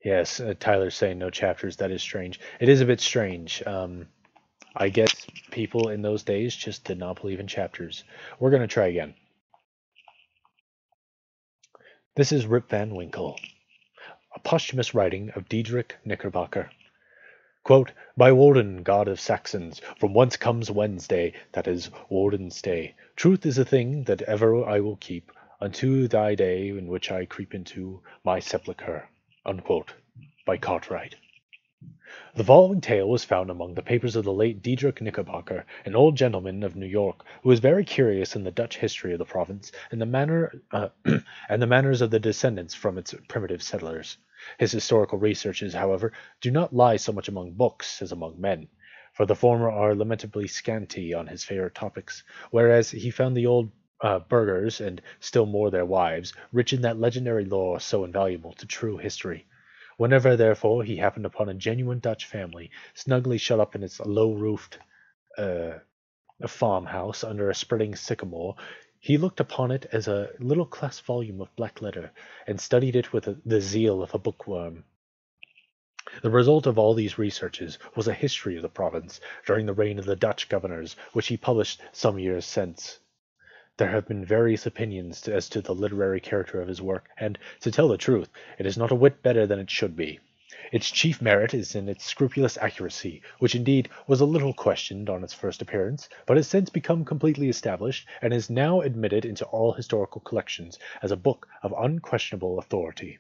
Yes, Tyler's saying no chapters. That is strange. It is a bit strange. I guess people in those days just did not believe in chapters. We're going to try again. This is Rip van Winkle, a posthumous writing of Diedrich Knickerbocker. Quote, By Woden, god of Saxons, from whence comes Wednesday, that is, Woden's day. Truth is a thing that ever I will keep, unto thy day in which I creep into my sepulchre. Unquote. By Cartwright. The following tale was found among the papers of the late Diedrich Knickerbocker, an old gentleman of New York, who was very curious in the Dutch history of the province and and the manners of the descendants from its primitive settlers. His historical researches, however, do not lie so much among books as among men, for the former are lamentably scanty on his favorite topics, whereas he found the old burghers, and still more their wives, rich in that legendary lore so invaluable to true history. Whenever, therefore, he happened upon a genuine Dutch family, snugly shut up in its low-roofed farmhouse under a spreading sycamore, he looked upon it as a little class volume of black letter, and studied it with the zeal of a bookworm. The result of all these researches was a history of the province during the reign of the Dutch governors, which he published some years since. There have been various opinions as to the literary character of his work, and, to tell the truth, it is not a whit better than it should be. Its chief merit is in its scrupulous accuracy, which indeed was a little questioned on its first appearance, but has since become completely established, and is now admitted into all historical collections as a book of unquestionable authority.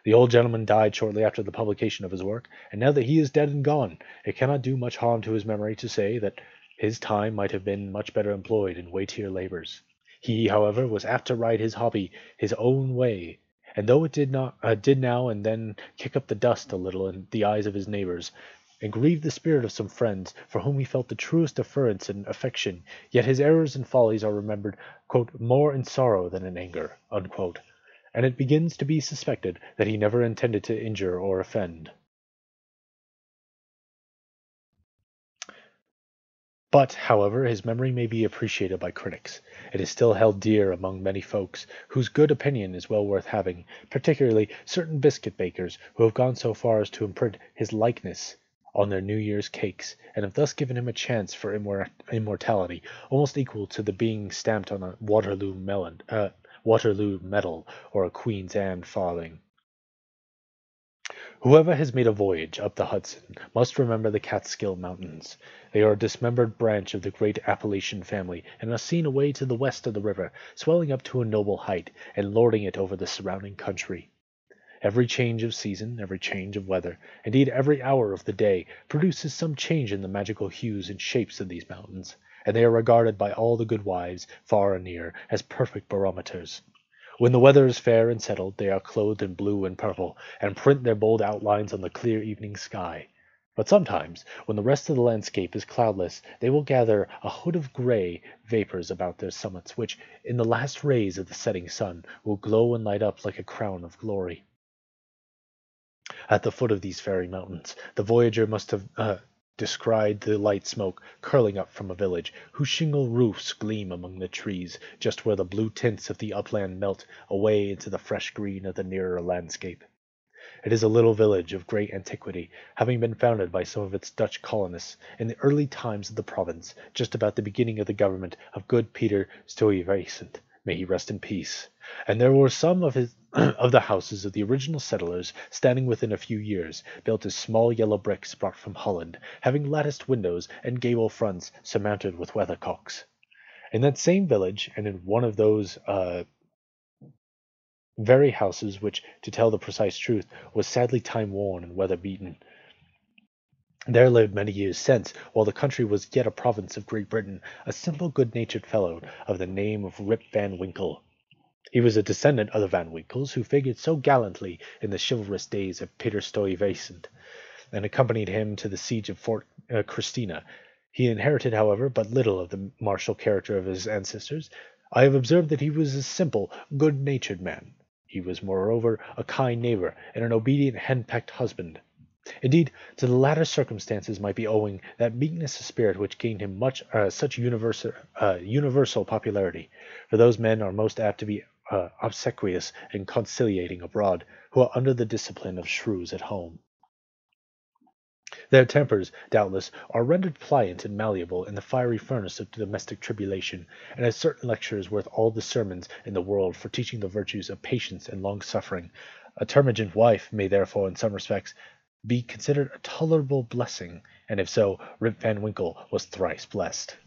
The old gentleman died shortly after the publication of his work, and now that he is dead and gone, it cannot do much harm to his memory to say that his time might have been much better employed in weightier labors. He, however, was apt to ride his hobby his own way, and though it did now and then kick up the dust a little in the eyes of his neighbors, and grieve the spirit of some friends for whom he felt the truest deference and affection, yet his errors and follies are remembered, quote, more in sorrow than in anger, unquote, and it begins to be suspected that he never intended to injure or offend. But, however his memory may be appreciated by critics, it is still held dear among many folks, whose good opinion is well worth having, particularly certain biscuit bakers, who have gone so far as to imprint his likeness on their New Year's cakes, and have thus given him a chance for immortality, almost equal to the being stamped on a Waterloo medal, or a Queen's Anne farthing. Whoever has made a voyage up the Hudson must remember the Catskill Mountains. They are a dismembered branch of the great Appalachian family, and are seen away to the west of the river, swelling up to a noble height, and lording it over the surrounding country. Every change of season, every change of weather, indeed every hour of the day, produces some change in the magical hues and shapes of these mountains, and they are regarded by all the good wives, far and near, as perfect barometers. When the weather is fair and settled, they are clothed in blue and purple, and print their bold outlines on the clear evening sky. But sometimes, when the rest of the landscape is cloudless, they will gather a hood of gray vapors about their summits, which, in the last rays of the setting sun, will glow and light up like a crown of glory. At the foot of these fairy mountains, the voyager must have descried the light smoke curling up from a village, whose shingle roofs gleam among the trees, just where the blue tints of the upland melt away into the fresh green of the nearer landscape. It is a little village of great antiquity, having been founded by some of its Dutch colonists in the early times of the province, just about the beginning of the government of good Peter Stuyvesant, may he rest in peace, and there were some of the houses of the original settlers standing within a few years, built as small yellow bricks brought from Holland, having latticed windows and gable fronts surmounted with weathercocks. In that same village, and in one of those very houses which, to tell the precise truth, was sadly time-worn and weather-beaten, there lived many years since, while the country was yet a province of Great Britain, a simple good-natured fellow of the name of Rip van Winkle. He was a descendant of the Van Winkles, who figured so gallantly in the chivalrous days of Peter Stuyvesant, and accompanied him to the siege of Fort Christina. He inherited, however, but little of the martial character of his ancestors. I have observed that he was a simple, good-natured man. He was, moreover, a kind neighbor, and an obedient hen-pecked husband. Indeed, to the latter circumstances might be owing that meekness of spirit which gained him such universal popularity, for those men are most apt to be obsequious and conciliating abroad, who are under the discipline of shrews at home. Their tempers, doubtless, are rendered pliant and malleable in the fiery furnace of domestic tribulation, and a certain lecture is worth all the sermons in the world for teaching the virtues of patience and long-suffering. A termagant wife may therefore, in some respects, be considered a tolerable blessing, and if so, Rip Van Winkle was thrice blessed.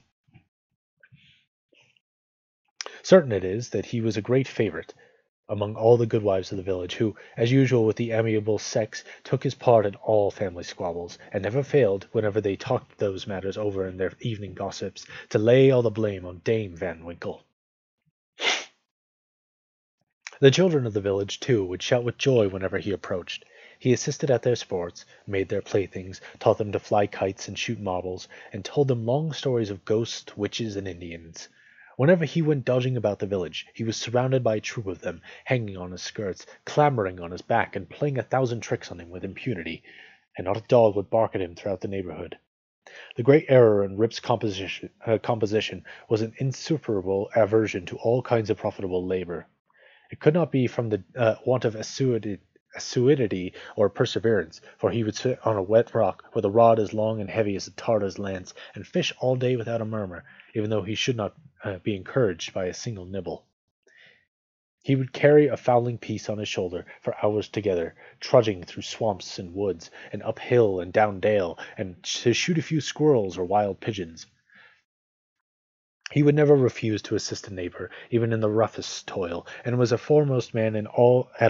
Certain it is that he was a great favourite among all the good wives of the village, who, as usual with the amiable sex, took his part in all family squabbles, and never failed, whenever they talked those matters over in their evening gossips, to lay all the blame on Dame Van Winkle. The children of the village, too, would shout with joy whenever he approached. He assisted at their sports, made their playthings, taught them to fly kites and shoot marbles, and told them long stories of ghosts, witches, and Indians. Whenever he went dodging about the village, he was surrounded by a troop of them, hanging on his skirts, clambering on his back, and playing 1,000 tricks on him with impunity, and not a dog would bark at him throughout the neighborhood. The great error in Rip's composition was an insuperable aversion to all kinds of profitable labor. It could not be from the want of assiduity or perseverance, for he would sit on a wet rock with a rod as long and heavy as a Tartar's lance, and fish all day without a murmur, even though he should not be encouraged by a single nibble. He would carry a fowling piece on his shoulder for hours together, trudging through swamps and woods, and up hill and down dale, and to shoot a few squirrels or wild pigeons. He would never refuse to assist a neighbor, even in the roughest toil, and was a foremost man at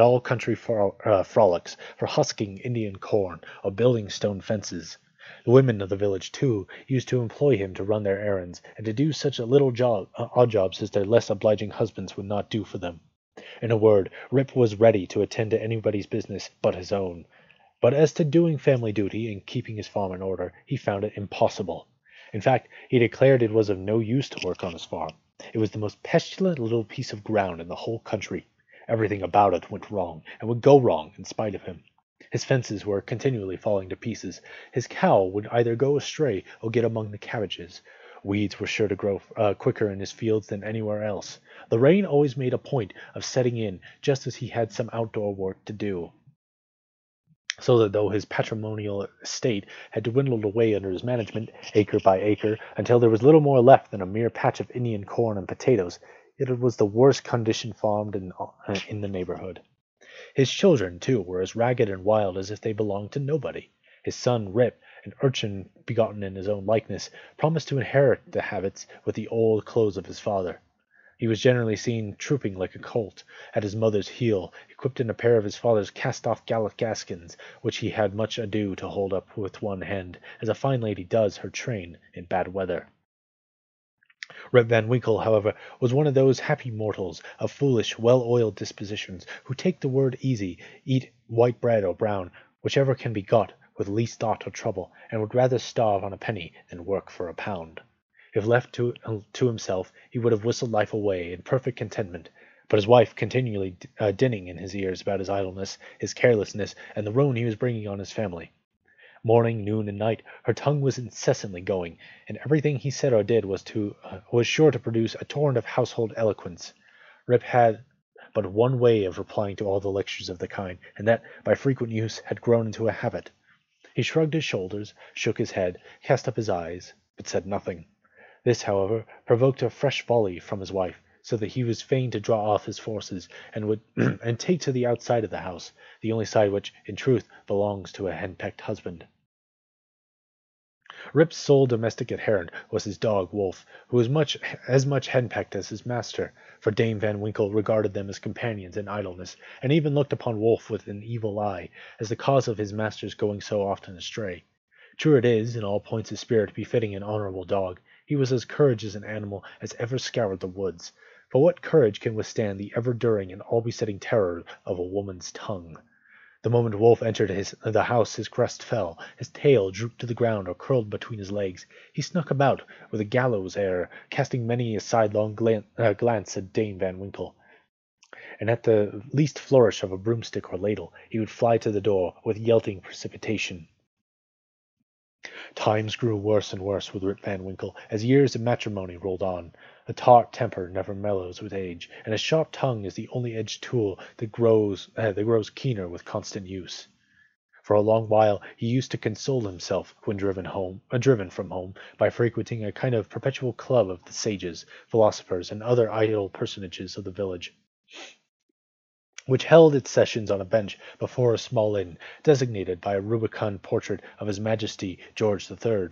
all country frolics, for husking Indian corn or building stone fences. The women of the village, too, used to employ him to run their errands, and to do such odd jobs as their less obliging husbands would not do for them. In a word, Rip was ready to attend to anybody's business but his own. But as to doing family duty and keeping his farm in order, he found it impossible. In fact, he declared it was of no use to work on his farm. It was the most pestilent little piece of ground in the whole country. Everything about it went wrong, and would go wrong in spite of him. His fences were continually falling to pieces. His cow would either go astray or get among the cabbages. Weeds were sure to grow quicker in his fields than anywhere else. The rain always made a point of setting in just as he had some outdoor work to do, so that though his patrimonial estate had dwindled away under his management, acre by acre, until there was little more left than a mere patch of Indian corn and potatoes, yet it was the worst condition farmed in the neighborhood. His children, too, were as ragged and wild as if they belonged to nobody. His son Rip, an urchin begotten in his own likeness, promised to inherit the habits with the old clothes of his father. He was generally seen trooping like a colt at his mother's heel, equipped in a pair of his father's cast-off gaskins, which he had much ado to hold up with one hand, as a fine lady does her train in bad weather. Rip Van Winkle, however, was one of those happy mortals of foolish, well-oiled dispositions who take the word easy, eat white bread or brown, whichever can be got with least thought or trouble, and would rather starve on a penny than work for a pound. If left to himself, he would have whistled life away in perfect contentment, but his wife continually dinning in his ears about his idleness, his carelessness, and the ruin he was bringing on his family. Morning, noon, and night, her tongue was incessantly going, and everything he said or did was sure to produce a torrent of household eloquence. Rip had but one way of replying to all the lectures of the kind, and that, by frequent use, had grown into a habit. He shrugged his shoulders, shook his head, cast up his eyes, but said nothing. This, however, provoked a fresh volley from his wife, so that he was fain to draw off his forces, and would and take to the outside of the house, the only side which, in truth, belongs to a henpecked husband. Rip's sole domestic adherent was his dog Wolf, who was as much henpecked as his master, for Dame Van Winkle regarded them as companions in idleness, and even looked upon Wolf with an evil eye, as the cause of his master's going so often astray. True it is, in all points of spirit befitting an honourable dog, he was as courageous an animal as ever scoured the woods. For what courage can withstand the ever-during and all-besetting terror of a woman's tongue? The moment Wolf entered the house, his crest fell, his tail drooped to the ground or curled between his legs. He snuck about with a gallows air, casting many a sidelong glance at Dame Van Winkle, and at the least flourish of a broomstick or ladle, he would fly to the door with yelping precipitation. Times grew worse and worse with Rip Van Winkle as years of matrimony rolled on. A taut temper never mellows with age, and a sharp tongue is the only edged tool that grows keener with constant use. For a long while he used to console himself when driven from home, by frequenting a kind of perpetual club of the sages, philosophers, and other idle personages of the village, which held its sessions on a bench before a small inn, designated by a rubicund portrait of His Majesty George III.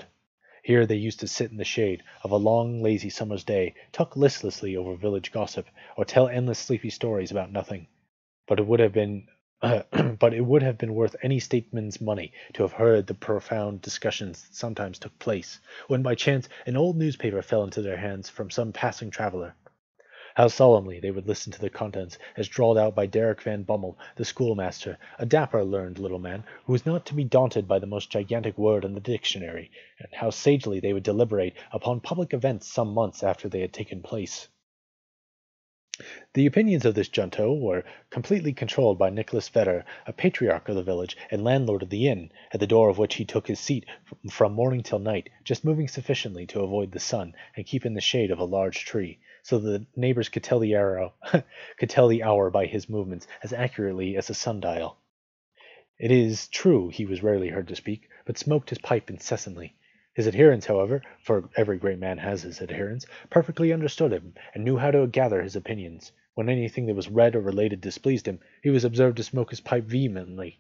Here they used to sit in the shade of a long, lazy summer's day, talk listlessly over village gossip, or tell endless sleepy stories about nothing. But it would have been but it would have been worth any statesman's money to have heard the profound discussions that sometimes took place, when by chance an old newspaper fell into their hands from some passing traveller. How solemnly they would listen to the contents, as drawled out by Derrick Van Bummel, the schoolmaster, a dapper, learned little man, who was not to be daunted by the most gigantic word in the dictionary, and how sagely they would deliberate upon public events some months after they had taken place. The opinions of this junto were completely controlled by Nicholas Vedder, a patriarch of the village and landlord of the inn, at the door of which he took his seat from morning till night, just moving sufficiently to avoid the sun, and keep in the shade of a large tree, so that the neighbors could tell the hour by his movements as accurately as a sundial. It is true he was rarely heard to speak, but smoked his pipe incessantly. His adherents, however, for every great man has his adherents, perfectly understood him, and knew how to gather his opinions. When anything that was read or related displeased him, he was observed to smoke his pipe vehemently,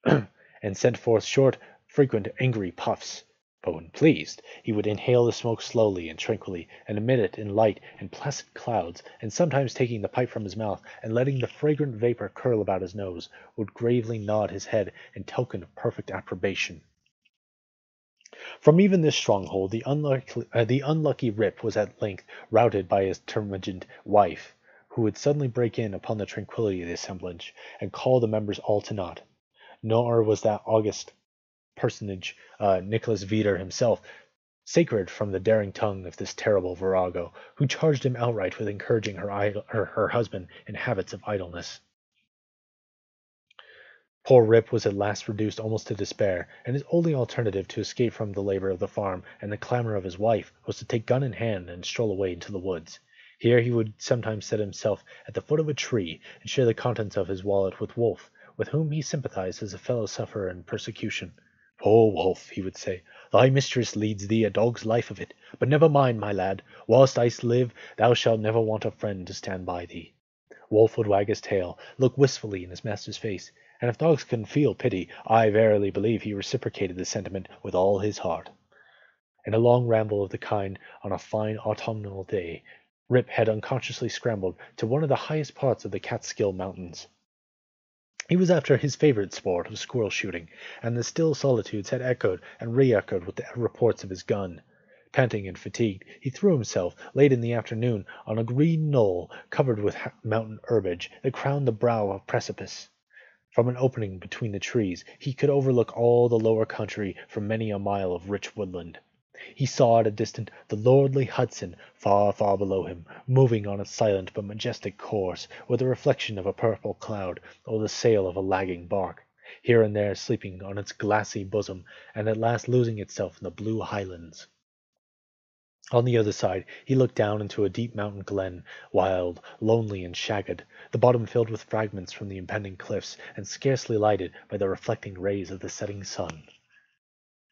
and sent forth short, frequent, angry puffs. But when pleased, he would inhale the smoke slowly and tranquilly, and emit it in light and placid clouds, and sometimes taking the pipe from his mouth, and letting the fragrant vapour curl about his nose, would gravely nod his head in token of perfect approbation. From even this stronghold the unlucky Rip was at length routed by his termagant wife, who would suddenly break in upon the tranquillity of the assemblage, and call the members all to naught. Nor was that august personage, Nicholas Veeder himself, sacred from the daring tongue of this terrible virago, who charged him outright with encouraging her husband in habits of idleness. Poor Rip was at last reduced almost to despair, and his only alternative to escape from the labour of the farm and the clamour of his wife was to take gun in hand and stroll away into the woods. Here he would sometimes set himself at the foot of a tree and share the contents of his wallet with Wolf, with whom he sympathized as a fellow-sufferer in persecution. "Poor Wolf," he would say, "thy mistress leads thee a dog's life of it, but never mind, my lad, whilst I live thou shalt never want a friend to stand by thee." Wolf would wag his tail, look wistfully in his master's face, and if dogs can feel pity, I verily believe he reciprocated the sentiment with all his heart. In a long ramble of the kind on a fine autumnal day, Rip had unconsciously scrambled to one of the highest parts of the Catskill Mountains. He was after his favourite sport of squirrel shooting, and the still solitudes had echoed and re-echoed with the reports of his gun. Panting and fatigued, he threw himself, late in the afternoon, on a green knoll covered with mountain herbage that crowned the brow of a precipice. From an opening between the trees he could overlook all the lower country for many a mile of rich woodland. He saw at a distance the lordly Hudson far, far below him, moving on its silent but majestic course, with the reflection of a purple cloud, or the sail of a lagging bark, here and there sleeping on its glassy bosom, and at last losing itself in the blue highlands. On the other side he looked down into a deep mountain glen, wild, lonely, and shagged, the bottom filled with fragments from the impending cliffs, and scarcely lighted by the reflecting rays of the setting sun.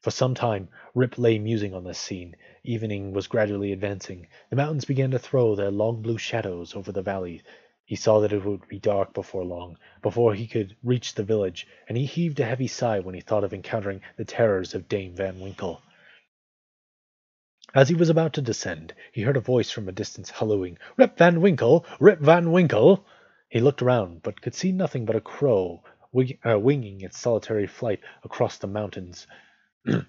For some time Rip lay musing on this scene. Evening was gradually advancing. The mountains began to throw their long blue shadows over the valley. He saw that it would be dark before long, before he could reach the village, and he heaved a heavy sigh when he thought of encountering the terrors of Dame Van Winkle. As he was about to descend, he heard a voice from a distance hallooing, "Rip Van Winkle! Rip Van Winkle!" He looked around, but could see nothing but a crow winging its solitary flight across the mountains.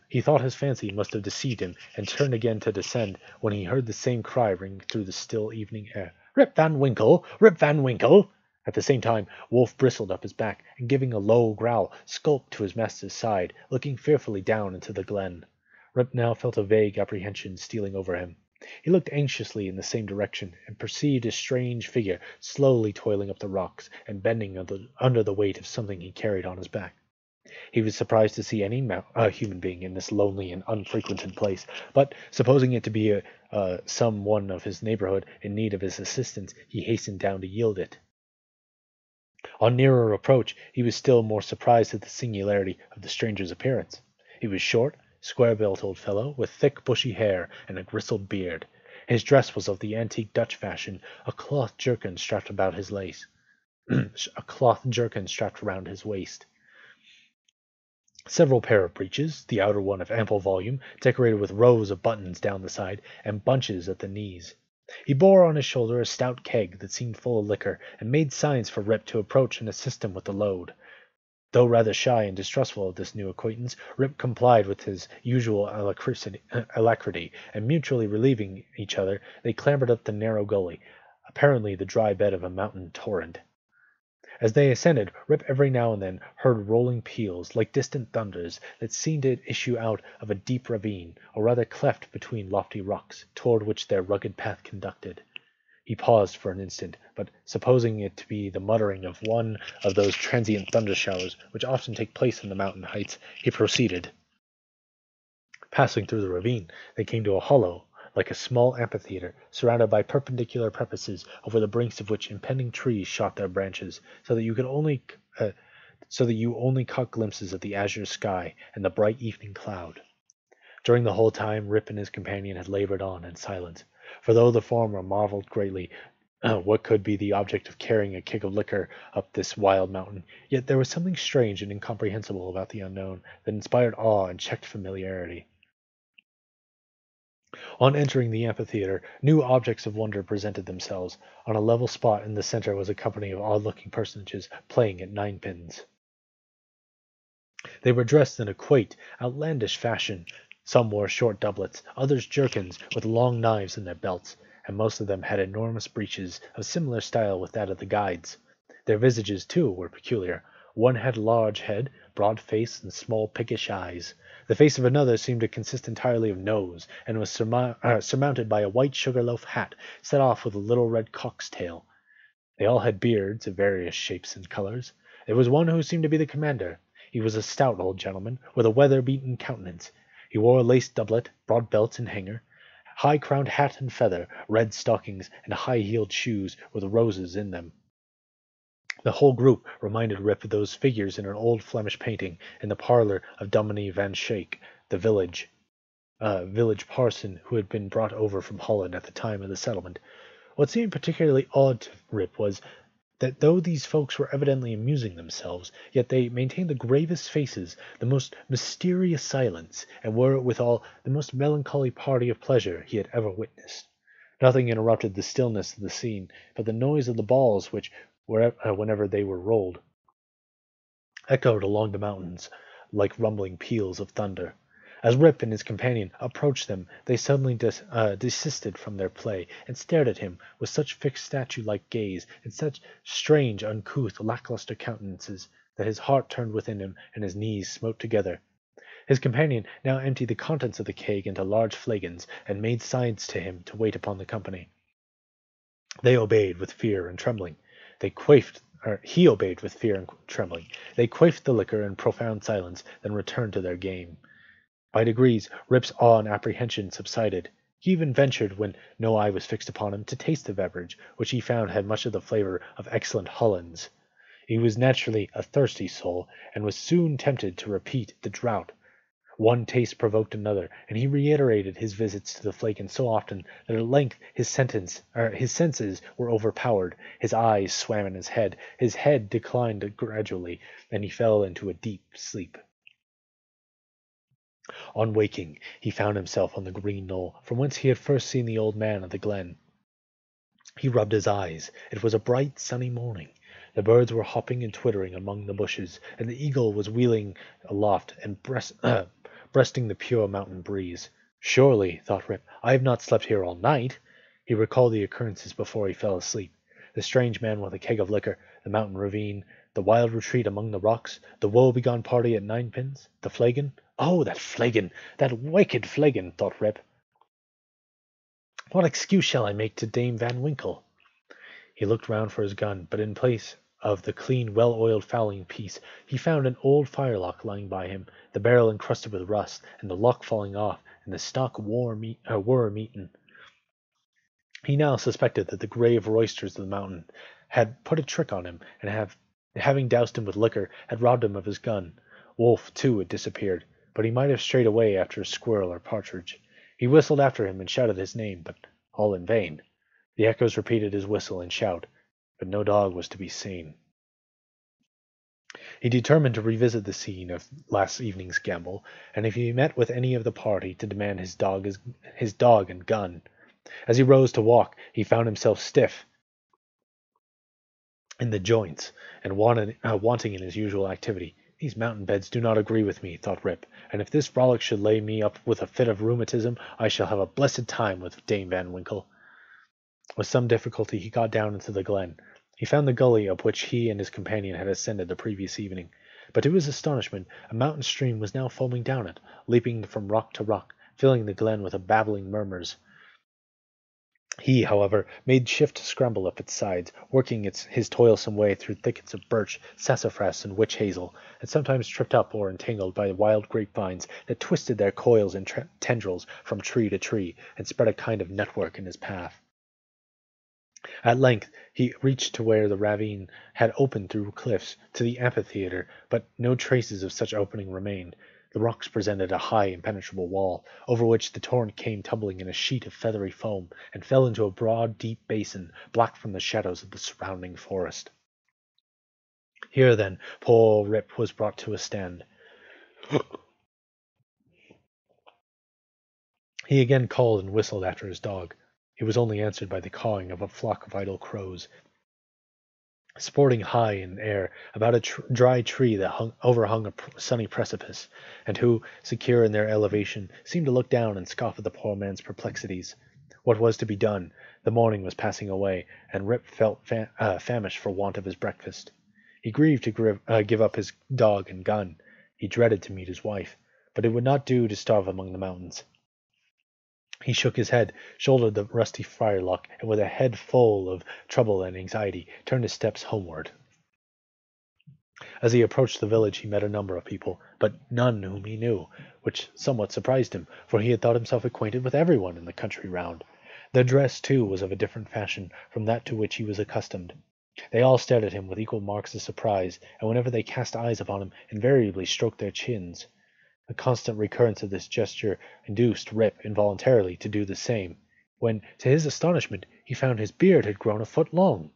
He thought his fancy must have deceived him, and turned again to descend, when he heard the same cry ring through the still evening air, "Rip Van Winkle! Rip Van Winkle!" At the same time Wolf bristled up his back, and giving a low growl, skulked to his master's side, looking fearfully down into the glen. Rip now felt a vague apprehension stealing over him. He looked anxiously in the same direction, and perceived a strange figure slowly toiling up the rocks, and bending under the weight of something he carried on his back. He was surprised to see any human being in this lonely and unfrequented place, but supposing it to be some one of his neighborhood in need of his assistance, he hastened down to yield it. On nearer approach, he was still more surprised at the singularity of the stranger's appearance. He was short, square-built old fellow, with thick bushy hair and a grizzled beard. His dress was of the antique Dutch fashion, a cloth jerkin strapped about his lace, a cloth jerkin strapped around his waist. Several pair of breeches, the outer one of ample volume, decorated with rows of buttons down the side, and bunches at the knees. He bore on his shoulder a stout keg that seemed full of liquor, and made signs for Rip to approach and assist him with the load. Though rather shy and distrustful of this new acquaintance, Rip complied with his usual alacrity, and mutually relieving each other, they clambered up the narrow gully, apparently the dry bed of a mountain torrent. As they ascended, Rip every now and then heard rolling peals, like distant thunders, that seemed to issue out of a deep ravine, or rather cleft between lofty rocks, toward which their rugged path conducted. He paused for an instant, but supposing it to be the muttering of one of those transient thunder showers which often take place in the mountain heights, he proceeded. Passing through the ravine, they came to a hollow, like a small amphitheatre, surrounded by perpendicular precipices, over the brinks of which impending trees shot their branches, so that you only caught glimpses of the azure sky and the bright evening cloud. During the whole time, Rip and his companion had labored on in silence, for though the former marveled greatly what could be the object of carrying a keg of liquor up this wild mountain, yet there was something strange and incomprehensible about the unknown that inspired awe and checked familiarity. On entering the amphitheatre, new objects of wonder presented themselves. On a level spot in the center was a company of odd-looking personages playing at ninepins. They were dressed in a quaint, outlandish fashion. Some wore short doublets, others jerkins, with long knives in their belts, and most of them had enormous breeches, of similar style with that of the guides. Their visages, too, were peculiar. One had a large head, broad face, and small piggish eyes. The face of another seemed to consist entirely of nose, and was surmounted by a white sugar-loaf hat, set off with a little red cock's tail. They all had beards of various shapes and colours. There was one who seemed to be the commander. He was a stout old gentleman, with a weather-beaten countenance. He wore a laced doublet, broad belt and hanger, high-crowned hat and feather, red stockings, and high-heeled shoes with roses in them. The whole group reminded Rip of those figures in an old Flemish painting in the parlour of Dominie van Schaik, the village parson who had been brought over from Holland at the time of the settlement. What seemed particularly odd to Rip was that though these folks were evidently amusing themselves, yet they maintained the gravest faces, the most mysterious silence, and were withal the most melancholy party of pleasure he had ever witnessed. Nothing interrupted the stillness of the scene but the noise of the balls which, whenever they were rolled, echoed along the mountains like rumbling peals of thunder. As Rip and his companion approached them, they suddenly desisted from their play, and stared at him with such fixed statue-like gaze, and such strange, uncouth, lacklustre countenances, that his heart turned within him, and his knees smote together. His companion now emptied the contents of the keg into large flagons, and made signs to him to wait upon the company. They obeyed with fear and trembling. He obeyed with fear and trembling. They quaffed the liquor in profound silence, then returned to their game. By degrees, Rip's awe and apprehension subsided. He even ventured, when no eye was fixed upon him, to taste the beverage, which he found had much of the flavour of excellent Hollands. He was naturally a thirsty soul, and was soon tempted to repeat the draught. One taste provoked another, and he reiterated his visits to the flagon so often that at length his senses were overpowered, his eyes swam in his head declined gradually, and he fell into a deep sleep. On waking, he found himself on the green knoll, from whence he had first seen the old man of the glen. He rubbed his eyes. It was a bright, sunny morning. The birds were hopping and twittering among the bushes, and the eagle was wheeling aloft and breasting the pure mountain breeze. Surely, thought Rip, I have not slept here all night. He recalled the occurrences before he fell asleep. The strange man with a keg of liquor, the mountain ravine, the wild retreat among the rocks, the woe-begone party at ninepins, the flagon. Oh, that flagon! That wicked flagon, thought Rip. What excuse shall I make to Dame Van Winkle? He looked round for his gun, but in place of the clean, well-oiled fowling piece, he found an old firelock lying by him, the barrel encrusted with rust, and the lock falling off, and the stock worm-eaten. He now suspected that the grave roisters of the mountain had put a trick on him, and having doused him with liquor, had robbed him of his gun. Wolf, too, had disappeared, but he might have strayed away after a squirrel or partridge. He whistled after him and shouted his name, but all in vain. The echoes repeated his whistle and shout, but no dog was to be seen. He determined to revisit the scene of last evening's gamble, and if he met with any of the party, to demand his dog and gun. As he rose to walk, he found himself stiff in the joints, and wanting in his usual activity. These mountain beds do not agree with me, thought Rip, and if this frolic should lay me up with a fit of rheumatism, I shall have a blessed time with Dame Van Winkle. With some difficulty he got down into the glen. He found the gully up which he and his companion had ascended the previous evening, but to his astonishment a mountain stream was now foaming down it, leaping from rock to rock, filling the glen with babbling murmurs. He, however, made shift to scramble up its sides, working his toilsome way through thickets of birch, sassafras, and witch hazel, and sometimes tripped up or entangled by wild grapevines that twisted their coils and tendrils from tree to tree, and spread a kind of network in his path. At length he reached to where the ravine had opened through cliffs to the amphitheatre, but no traces of such opening remained. The rocks presented a high, impenetrable wall, over which the torrent came tumbling in a sheet of feathery foam, and fell into a broad, deep basin, black from the shadows of the surrounding forest. Here, then, poor Rip was brought to a stand. He again called and whistled after his dog. He was only answered by the cawing of a flock of idle crows, sporting high in air about a dry tree that overhung a sunny precipice, and who, secure in their elevation, seemed to look down and scoff at the poor man's perplexities. What was to be done? The morning was passing away, and Rip felt famished for want of his breakfast. He grieved to give up his dog and gun. He dreaded to meet his wife, but it would not do to starve among the mountains. He shook his head, shouldered the rusty firelock, and with a head full of trouble and anxiety, turned his steps homeward. As he approached the village he met a number of people, but none whom he knew, which somewhat surprised him, for he had thought himself acquainted with everyone in the country round. Their dress, too, was of a different fashion from that to which he was accustomed. They all stared at him with equal marks of surprise, and whenever they cast eyes upon him, invariably stroked their chins. The constant recurrence of this gesture induced Rip involuntarily to do the same, when, to his astonishment, he found his beard had grown a foot long.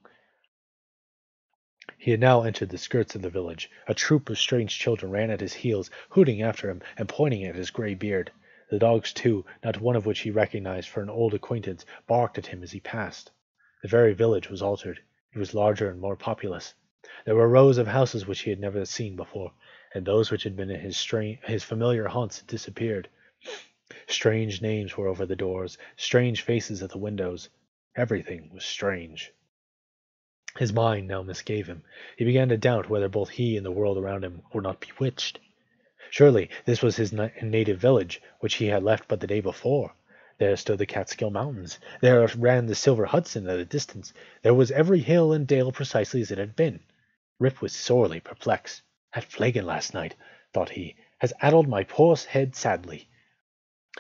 He had now entered the skirts of the village. A troop of strange children ran at his heels, hooting after him and pointing at his grey beard. The dogs, too, not one of which he recognized for an old acquaintance, barked at him as he passed. The very village was altered. It was larger and more populous. There were rows of houses which he had never seen before, and those which had been in his familiar haunts had disappeared. Strange names were over the doors, strange faces at the windows. Everything was strange. His mind now misgave him. He began to doubt whether both he and the world around him were not bewitched. Surely this was his native village, which he had left but the day before. There stood the Catskill Mountains. There ran the Silver Hudson at a distance. There was every hill and dale precisely as it had been. Rip was sorely perplexed. That flagon last night, thought he, has addled my poor head sadly.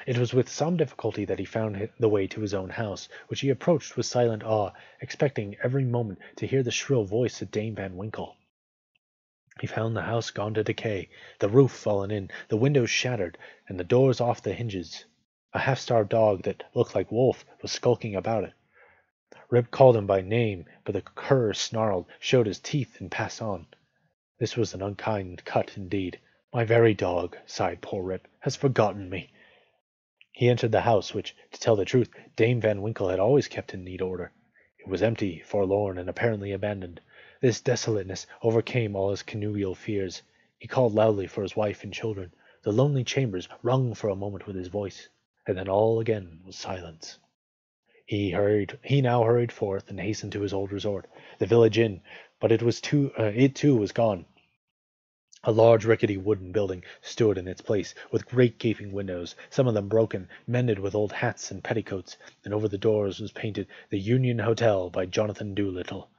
It was with some difficulty that he found the way to his own house, which he approached with silent awe, expecting every moment to hear the shrill voice of Dame Van Winkle. He found the house gone to decay, the roof fallen in, the windows shattered, and the doors off the hinges. A half-starved dog that looked like Wolf was skulking about it. Rip called him by name, but the cur snarled, showed his teeth, and passed on. This was an unkind cut indeed. My very dog, sighed poor Rip, has forgotten me. He entered the house, which, to tell the truth, Dame Van Winkle had always kept in neat order. It was empty, forlorn, and apparently abandoned. This desolateness overcame all his connubial fears. He called loudly for his wife and children. The lonely chambers rung for a moment with his voice, and then all again was silence. He now hurried forth and hastened to his old resort, the village inn, but it too was gone. A large rickety wooden building stood in its place, with great gaping windows, some of them broken, mended with old hats and petticoats, and over the doors was painted "The Union Hotel by Jonathan Doolittle."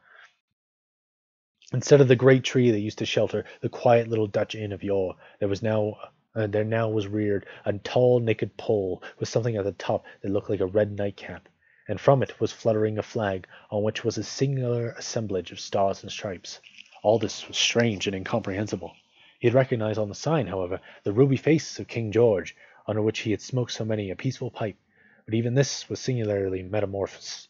Instead of the great tree that used to shelter the quiet little Dutch inn of yore, there now was reared a tall naked pole with something at the top that looked like a red nightcap, and from it was fluttering a flag on which was a singular assemblage of stars and stripes. All this was strange and incomprehensible. He had recognized on the sign, however, the ruby face of King George, under which he had smoked so many a peaceful pipe, but even this was singularly metamorphosed.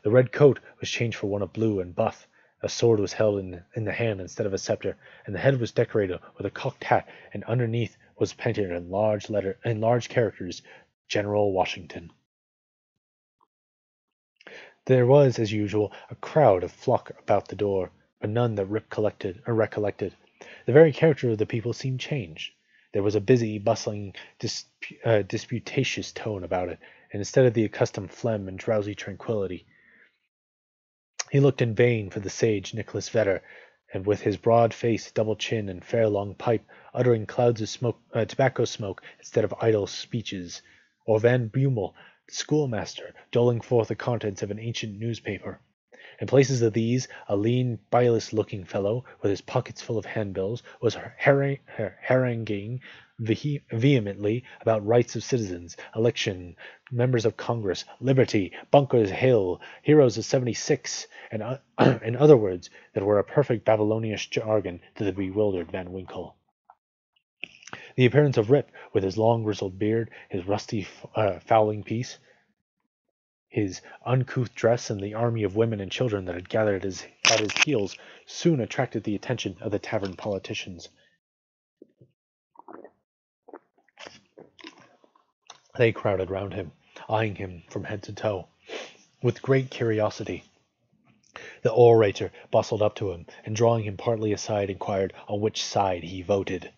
The red coat was changed for one of blue and buff. A sword was held in the hand instead of a scepter, and the head was decorated with a cocked hat, and underneath was painted in large characters, General Washington. There was, as usual, a crowd of flock about the door, but none that Rip recollected. The very character of the people seemed changed. There was a busy, bustling, disputatious tone about it, and instead of the accustomed phlegm and drowsy tranquillity, he looked in vain for the sage Nicholas Vedder, and with his broad face, double chin, and fair long pipe, uttering clouds of tobacco smoke instead of idle speeches, or Van Bummel, the schoolmaster, doling forth the contents of an ancient newspaper. In places of these, a lean, bilious-looking fellow, with his pockets full of handbills, was haranguing vehemently about rights of citizens, election, members of Congress, liberty, Bunker's Hill, heroes of '76, and in other words that were a perfect Babylonian jargon to the bewildered Van Winkle. The appearance of Rip, with his long grizzled beard, his rusty fowling piece, his uncouth dress, and the army of women and children that had gathered at his heels, soon attracted the attention of the tavern politicians. They crowded round him, eyeing him from head to toe with great curiosity. The orator bustled up to him, and drawing him partly aside, inquired on which side he voted.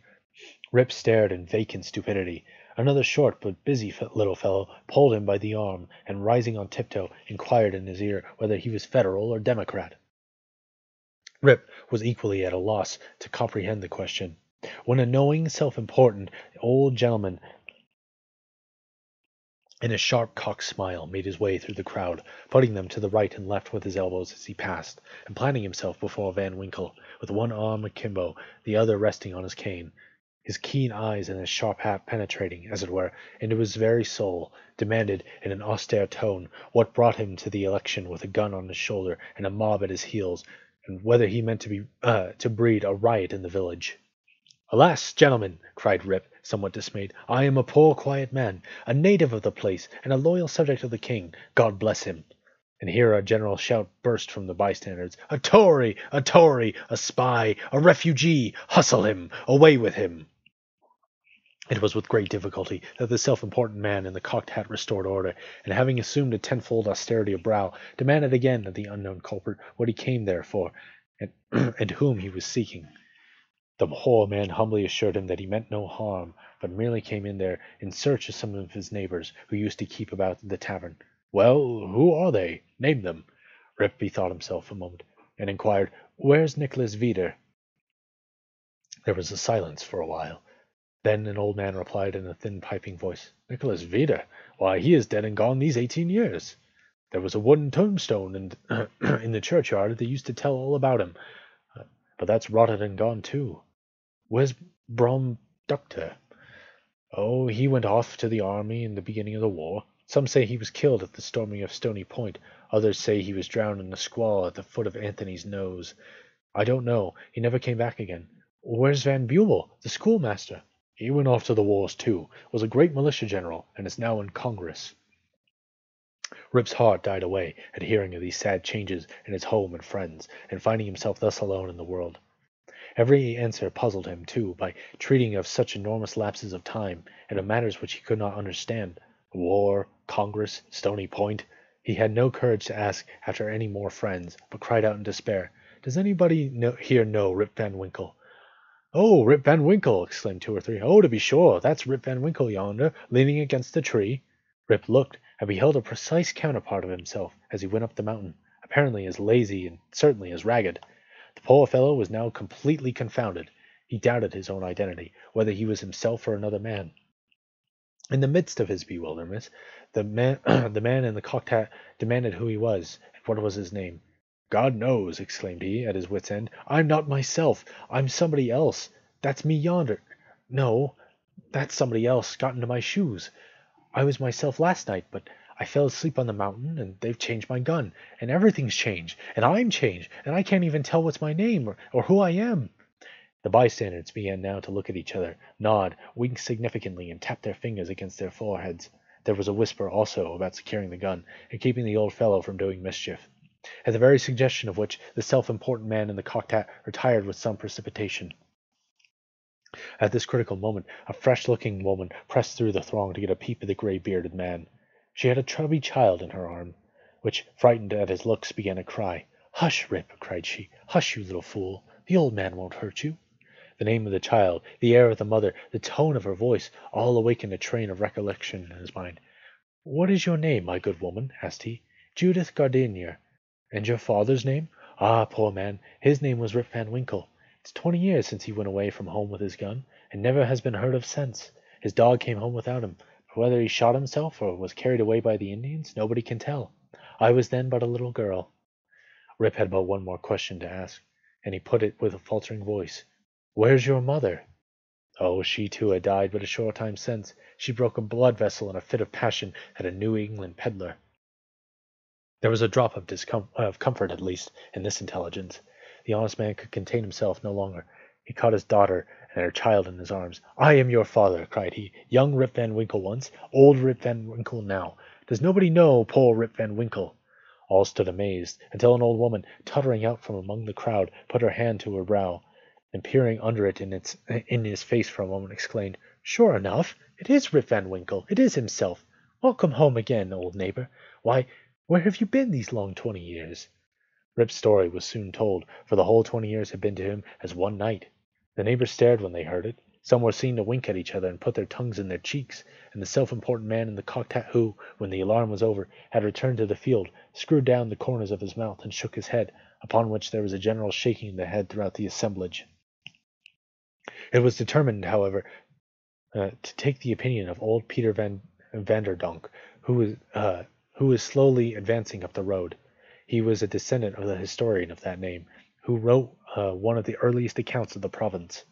Rip stared in vacant stupidity. Another short but busy little fellow pulled him by the arm, and rising on tiptoe, inquired in his ear whether he was Federal or Democrat. Rip was equally at a loss to comprehend the question, when a knowing, self-important old gentleman in a sharp-cocked smile made his way through the crowd, putting them to the right and left with his elbows as he passed, and planting himself before Van Winkle, with one arm akimbo, the other resting on his cane. His keen eyes and his sharp hat penetrating, as it were, into his very soul, demanded, in an austere tone, what brought him to the election with a gun on his shoulder and a mob at his heels, and whether he meant to breed a riot in the village. "Alas, gentlemen," cried Rip, somewhat dismayed, "I am a poor quiet man, a native of the place, and a loyal subject of the king. God bless him!" And here a general shout burst from the bystanders. "A Tory! A Tory! A spy! A refugee! Hustle him! Away with him!" It was with great difficulty that the self-important man in the cocked hat restored order, and having assumed a tenfold austerity of brow, demanded again of the unknown culprit what he came there for, and whom he was seeking. The poor man humbly assured him that he meant no harm, but merely came in there in search of some of his neighbors who used to keep about the tavern. "Well, who are they? Name them." Rip bethought himself a moment, and inquired, "Where's Nicholas Vedder?" There was a silence for a while. Then an old man replied in a thin, piping voice, "Nicholas Vedder? Why, he is dead and gone these 18 years. There was a wooden tombstone in the churchyard that used to tell all about him, but that's rotted and gone too. Where's Brom Ductor?" "Oh, he went off to the army in the beginning of the war. Some say he was killed at the storming of Stony Point. Others say he was drowned in a squall at the foot of Anthony's Nose. I don't know. He never came back again." "Where's Van Bummel, the schoolmaster?" "He went off to the wars too, was a great militia general, and is now in Congress." Rip's heart died away at hearing of these sad changes in his home and friends, and finding himself thus alone in the world. Every answer puzzled him, too, by treating of such enormous lapses of time, and of matters which he could not understand. War, Congress, Stony Point. He had no courage to ask after any more friends, but cried out in despair, "Does anybody here know Rip van Winkle?" "Oh, Rip van Winkle!" exclaimed two or three. "Oh, to be sure, that's Rip van Winkle yonder, leaning against the tree." Rip looked, and beheld a precise counterpart of himself as he went up the mountain, apparently as lazy and certainly as ragged. The poor fellow was now completely confounded. He doubted his own identity, whether he was himself or another man. In the midst of his bewilderment, the man in the cocked hat demanded who he was, and what was his name. "God knows!" exclaimed he, at his wits' end. "I'm not myself. I'm somebody else. That's me yonder. No, that's somebody else got into my shoes. I was myself last night, but I fell asleep on the mountain, and they've changed my gun, and everything's changed, and I'm changed, and I can't even tell what's my name or who I am." The bystanders began now to look at each other, nod, wink significantly, and tap their fingers against their foreheads. There was a whisper also about securing the gun, and keeping the old fellow from doing mischief, at the very suggestion of which the self-important man in the cocked hat retired with some precipitation. At this critical moment, a fresh-looking woman pressed through the throng to get a peep at the grey-bearded man. She had a chubby child in her arm, which, frightened at his looks, began to cry. "Hush, Rip!" cried she. "Hush, you little fool! The old man won't hurt you." The name of the child, the air of the mother, the tone of her voice, all awakened a train of recollection in his mind. "What is your name, my good woman?" asked he. "Judith Gardenier." "And your father's name?" "Ah, poor man, his name was Rip van Winkle. It's 20 years since he went away from home with his gun, and never has been heard of since. His dog came home without him, but whether he shot himself or was carried away by the Indians, nobody can tell. I was then but a little girl." Rip had but one more question to ask, and he put it with a faltering voice. "Where's your mother?" "Oh, she too had died but a short time since. She broke a blood vessel in a fit of passion at a New England peddler." There was a drop of comfort, at least, in this intelligence. The honest man could contain himself no longer. He caught his daughter and her child in his arms. "I am your father," cried he. "Young Rip van Winkle once, old Rip van Winkle now. Does nobody know poor Rip van Winkle?" All stood amazed, until an old woman, tottering out from among the crowd, put her hand to her brow, and peering under it in his face for a moment, exclaimed, "Sure enough, it is Rip van Winkle. It is himself. Welcome home again, old neighbor. Why, where have you been these long 20 years?" Rip's story was soon told, for the whole 20 years had been to him as one night. The neighbors stared when they heard it. Some were seen to wink at each other and put their tongues in their cheeks, and the self-important man in the cocked hat who, when the alarm was over, had returned to the field, screwed down the corners of his mouth and shook his head, upon which there was a general shaking of the head throughout the assemblage. It was determined, however, to take the opinion of old Peter Vanderdonk, who was slowly advancing up the road. He was a descendant of the historian of that name, who wrote one of the earliest accounts of the province.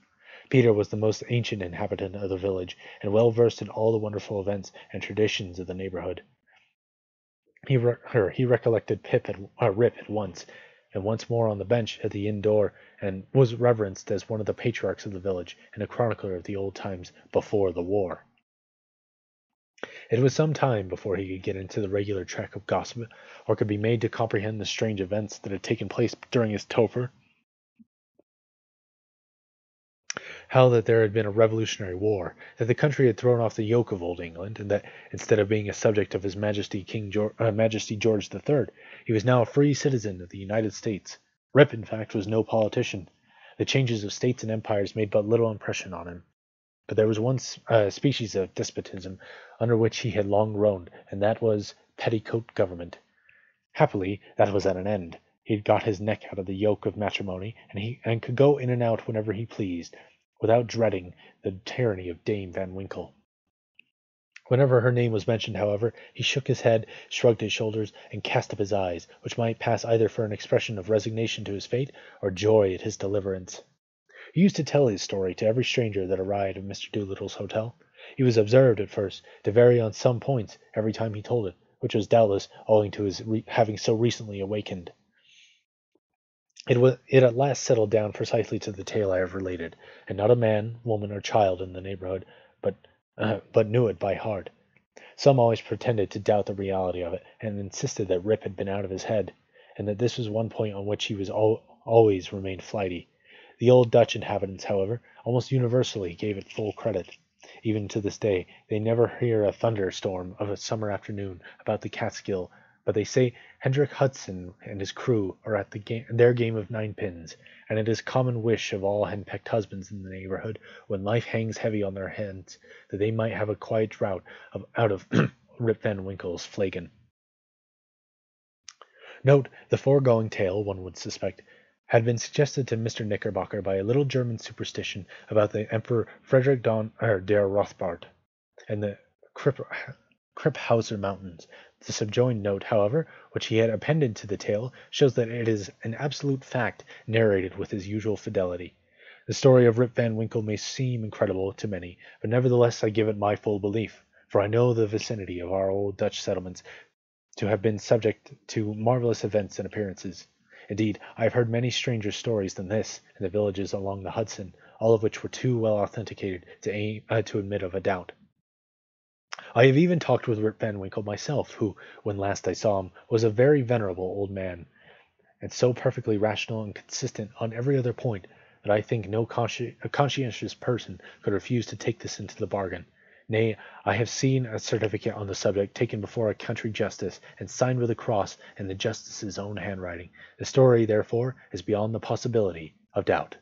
Peter was the most ancient inhabitant of the village, and well versed in all the wonderful events and traditions of the neighborhood. He recollected Rip at once, and once more on the bench at the inn door, and was reverenced as one of the patriarchs of the village, and a chronicler of the old times before the war. It was some time before he could get into the regular track of gossip, or could be made to comprehend the strange events that had taken place during his torpor. How that there had been a revolutionary war, that the country had thrown off the yoke of old England, and that, instead of being a subject of His Majesty Majesty George III, he was now a free citizen of the United States. Rip, in fact, was no politician. The changes of states and empires made but little impression on him. But there was one species of despotism under which he had long groaned, and that was petticoat government. Happily, that was at an end. He had got his neck out of the yoke of matrimony, and could go in and out whenever he pleased, without dreading the tyranny of Dame Van Winkle. Whenever her name was mentioned, however, he shook his head, shrugged his shoulders, and cast up his eyes, which might pass either for an expression of resignation to his fate, or joy at his deliverance. He used to tell his story to every stranger that arrived at Mr. Doolittle's hotel. He was observed, at first, to vary on some points every time he told it, which was doubtless owing to his having so recently awakened. It at last settled down precisely to the tale I have related, and not a man, woman, or child in the neighborhood but knew it by heart. Some always pretended to doubt the reality of it, and insisted that Rip had been out of his head, and that this was one point on which he was always remained flighty. The old Dutch inhabitants, however, almost universally gave it full credit. Even to this day, they never hear a thunderstorm of a summer afternoon about the Catskill, but they say Hendrik Hudson and his crew are at their game of ninepins, and it is common wish of all henpecked husbands in the neighborhood, when life hangs heavy on their hands, that they might have a quiet draught out of Rip van Winkle's flagon. Note, the foregoing tale, one would suspect, had been suggested to Mr. Knickerbocker by a little German superstition about the Emperor Frederick der Rothbart, and the Kriphauser Mountains. The subjoined note, however, which he had appended to the tale, shows that it is an absolute fact, narrated with his usual fidelity. The story of Rip van Winkle may seem incredible to many, but nevertheless I give it my full belief, for I know the vicinity of our old Dutch settlements to have been subject to marvelous events and appearances. Indeed, I have heard many stranger stories than this in the villages along the Hudson, all of which were too well authenticated to admit of a doubt. I have even talked with Rip Van Winkle myself, who, when last I saw him, was a very venerable old man, and so perfectly rational and consistent on every other point that I think no conscientious person could refuse to take this into the bargain. Nay, I have seen a certificate on the subject taken before a country justice, and signed with a cross in the justice's own handwriting. The story, therefore, is beyond the possibility of doubt.